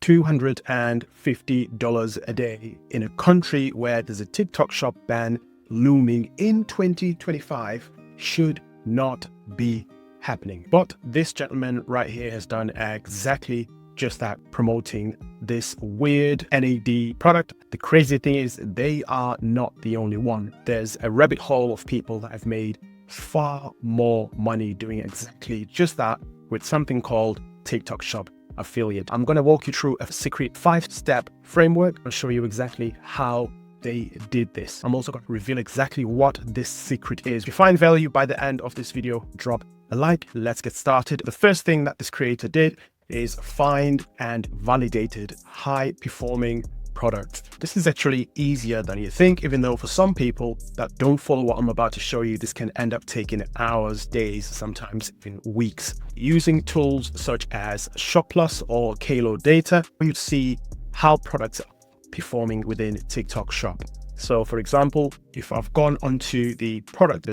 $250 a day in a country where there's a TikTok shop ban looming in 2025 should not be happening. But this gentleman right here has done exactly just that, promoting this weird NAD product. The crazy thing is they are not the only one. There's a rabbit hole of people that have made far more money doing exactly just that with something called TikTok Shop Affiliate. I'm going to walk you through a secret 5-step framework. I'll show you exactly how they did this. I'm also going to reveal exactly what this secret is. If you find value by the end of this video, drop a like. Let's get started. The first thing that this creator did is find and validated high performing products. This is actually easier than you think, even though for some people that don't follow what I'm about to show you, this can end up taking hours, days, sometimes even weeks. Using tools such as ShopPlus or Kalo Data, you'd see how products are performing within TikTok Shop. So for example, if I've gone onto the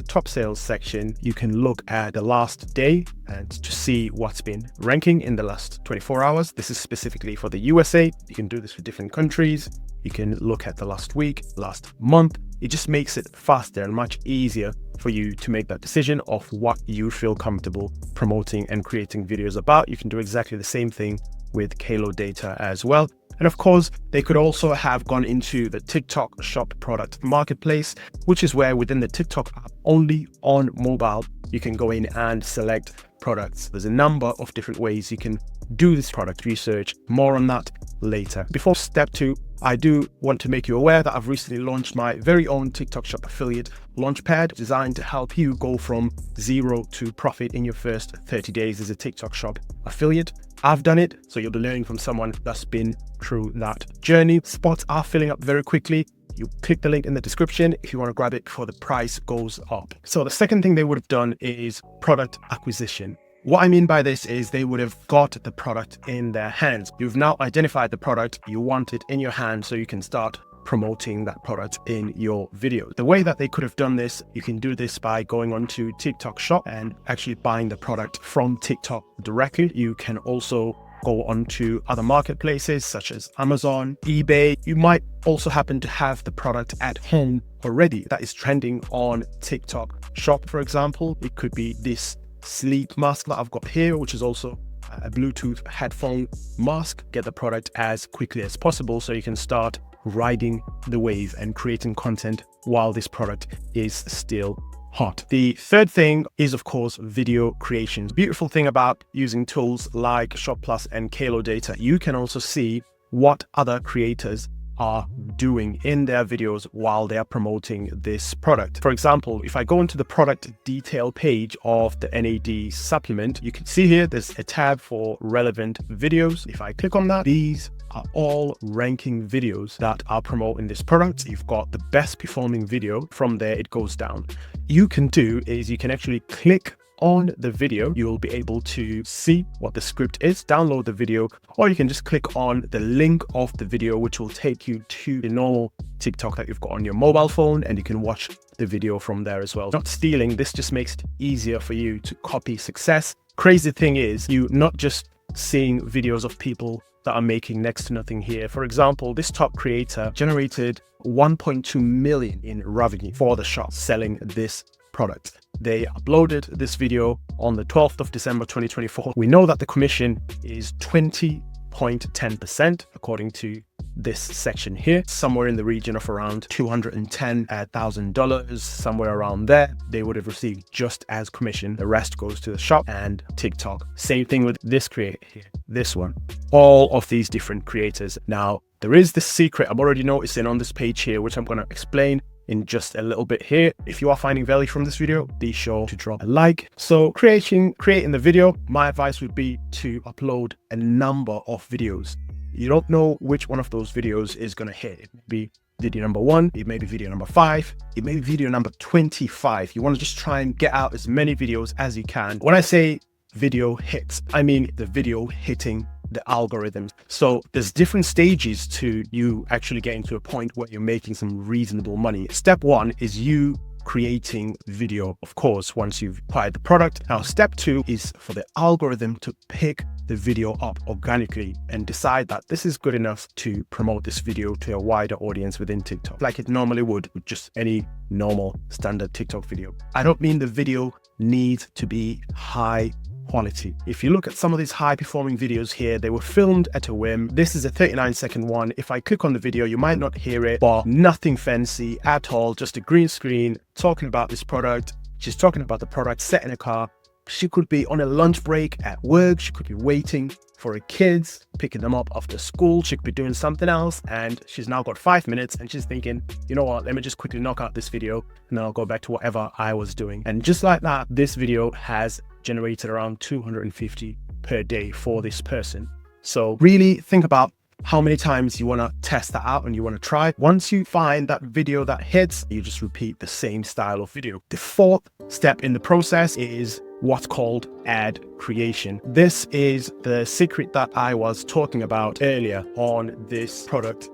top sales section, you can look at the last day and to see what's been ranking in the last 24 hours. This is specifically for the USA. You can do this for different countries. You can look at the last week, last month. It just makes it faster and much easier for you to make that decision of what you feel comfortable promoting and creating videos about. You can do exactly the same thing with Kalo Data as well. And of course, they could also have gone into the TikTok Shop product marketplace, which is where within the TikTok app, only on mobile, you can go in and select products. There's a number of different ways you can do this product research. More on that later. Before step 2, I do want to make you aware that I've recently launched my very own TikTok Shop Affiliate Launchpad, designed to help you go from zero to profit in your first 30 days as a TikTok Shop affiliate. I've done it, so you'll be learning from someone that's been through that journey. Spots are filling up very quickly. You click the link in the description if you want to grab it before the price goes up. So the second thing they would have done is product acquisition. What I mean by this is they would have got the product in their hands. You've now identified the product, you want it in your hand so you can start promoting that product in your video. The way that they could have done this, you can do this by going onto TikTok Shop and actually buying the product from TikTok directly. You can also go onto other marketplaces such as Amazon, eBay. You might also happen to have the product at home already that is trending on TikTok Shop. For example, it could be this sleep mask that I've got here, which is also a Bluetooth headphone mask. Get the product as quickly as possible so you can start riding the wave and creating content while this product is still hot. The third thing is, of course, video creation. The beautiful thing about using tools like ShopPlus and Kalo Data, you can also see what other creators are doing in their videos while they are promoting this product. For example, if I go into the product detail page of the NAD supplement, you can see here there's a tab for relevant videos. If I click on that, these are all ranking videos that are promoting this product. You've got the best performing video. From there, it goes down. You can do is you can actually click on the video. You'll be able to see what the script is, download the video, or you can just click on the link of the video, which will take you to the normal TikTok that you've got on your mobile phone, and you can watch the video from there as well. Not stealing, this just makes it easier for you to copy success. Crazy thing is, you not just seeing videos of people that are making next to nothing here. For example, this top creator generated 1.2 million in revenue for the shop selling this product. They uploaded this video on the 12th of December 2024. We know that the commission is 20.10% according to this section here, somewhere in the region of around $210,000, somewhere around there. They would have received just as commission. The rest goes to the shop and TikTok. Same thing with this creator here, this one, all of these different creators. Now, there is this secret I'm already noticing on this page here, which I'm going to explain in just a little bit here. If you are finding value from this video, be sure to drop a like. So creating the video, my advice would be to upload a number of videos. You don't know which one of those videos is going to hit. It may be video number 1, it may be video number 5, it may be video number 25. You want to just try and get out as many videos as you can. When I say video hits, I mean the video hitting the algorithms. So there's different stages to you actually getting to a point where you're making some reasonable money. Step 1 is you creating video, of course, once you've acquired the product. Now, step 2 is for the algorithm to pick the video up organically and decide that this is good enough to promote this video to a wider audience within TikTok, like it normally would with just any normal standard TikTok video. I don't mean the video needs to be high quality. If you look at some of these high performing videos here, they were filmed at a whim. This is a 39-second one. If I click on the video, you might not hear it, but nothing fancy at all, just a green screen talking about this product. She's talking about the product set in a car. She could be on a lunch break at work. She could be waiting for her kids, picking them up after school. She could be doing something else, and she's now got 5 minutes and she's thinking, you know what, let me just quickly knock out this video and then I'll go back to whatever I was doing. And just like that, this video has generated around 250 per day for this person. So really think about how many times you want to test that out and you want to try. Once you find that video that hits, you just repeat the same style of video. The 4th step in the process is what's called ad creation. This is the secret that I was talking about earlier on this product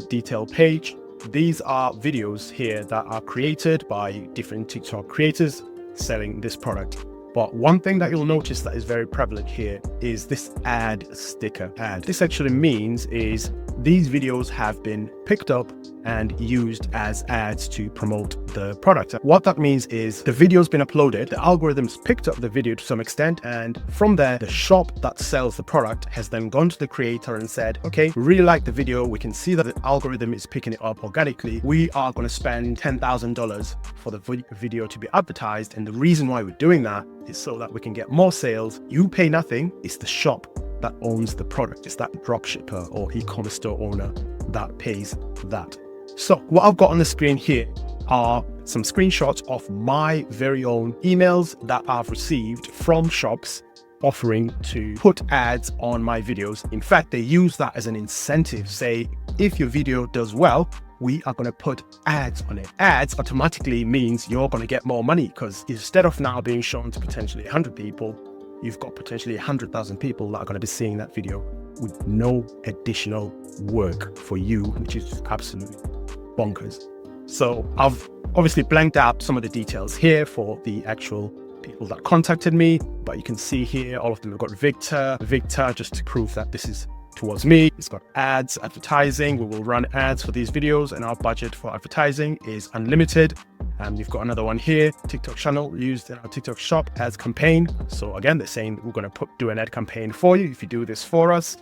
detail page. These are videos here that are created by different TikTok creators selling this product. But one thing that you'll notice that is very prevalent here is this ad sticker. This actually means is these videos have been picked up and used as ads to promote the product. What that means is the video's been uploaded, the algorithm's picked up the video to some extent, and from there, the shop that sells the product has then gone to the creator and said, okay, we really like the video. We can see that the algorithm is picking it up organically. We are going to spend $10,000 for the video to be advertised. And the reason why we're doing that is so that we can get more sales. You pay nothing. It's the shop that owns the product. It's that dropshipper or e-commerce store owner that pays that. So what I've got on the screen here are some screenshots of my very own emails that I've received from shops offering to put ads on my videos. In fact, they use that as an incentive. Say, if your video does well, we are going to put ads on it. Ads automatically means you're going to get more money, because instead of now being shown to potentially 100 people, you've got potentially 100,000 people that are going to be seeing that video with no additional work for you, which is absolutely bonkers. So I've obviously blanked out some of the details here for the actual people that contacted me, but you can see here all of them have got Victor, just to prove that this is towards me. It's got ads, advertising. We will run ads for these videos, and our budget for advertising is unlimited. And you've got another one here, TikTok channel used in our TikTok shop as campaign. So again, they're saying we're going to do an ad campaign for you if you do this for us.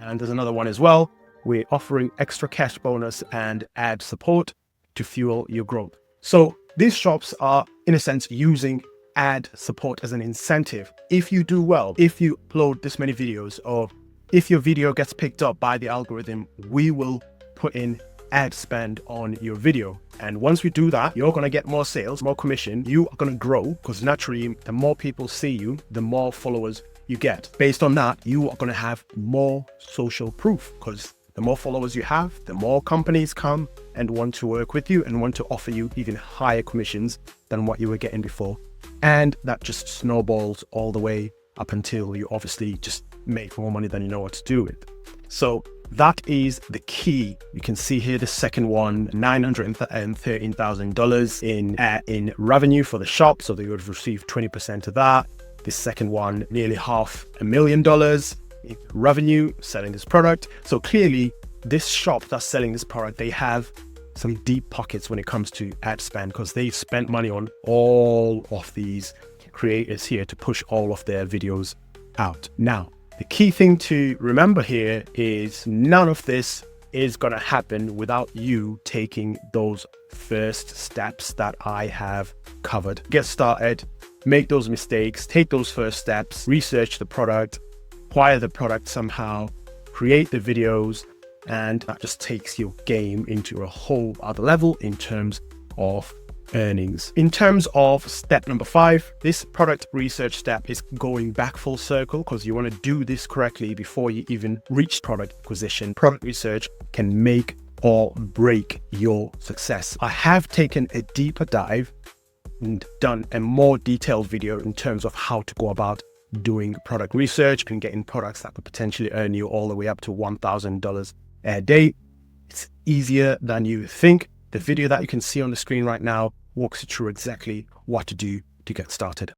And there's another one as well. We're offering extra cash bonus and ad support to fuel your growth. So these shops are, in a sense, using ad support as an incentive. If you do well, if you upload this many videos, or if your video gets picked up by the algorithm, we will put in ad spend on your video. And once we do that, you're going to get more sales, more commission. You are going to grow, because naturally, the more people see you, the more followers you get. Based on that, you are going to have more social proof, because the more followers you have, the more companies come and want to work with you and want to offer you even higher commissions than what you were getting before. And that just snowballs all the way up until you obviously just make more money than you know what to do with. So that is the key. You can see here the second one, $913,000 in revenue for the shop. So they would receive 20% of that. The second one, nearly $500,000 in revenue selling this product. So clearly this shop that's selling this product, they have some deep pockets when it comes to ad spend, because they've spent money on all of these creators here to push all of their videos out. Now, the key thing to remember here is none of this is going to happen without you taking those first steps that I have covered. Get started, make those mistakes, take those first steps, research the product, acquire the product somehow, create the videos, and that just takes your game into a whole other level in terms of earnings. In terms of step number 5, this product research step is going back full circle, because you want to do this correctly before you even reach product acquisition. Product research can make or break your success. I have taken a deeper dive and done a more detailed video in terms of how to go about doing product research and getting products that could potentially earn you all the way up to $1,000 a day. It's easier than you think. The video that you can see on the screen right now walks you through exactly what to do to get started.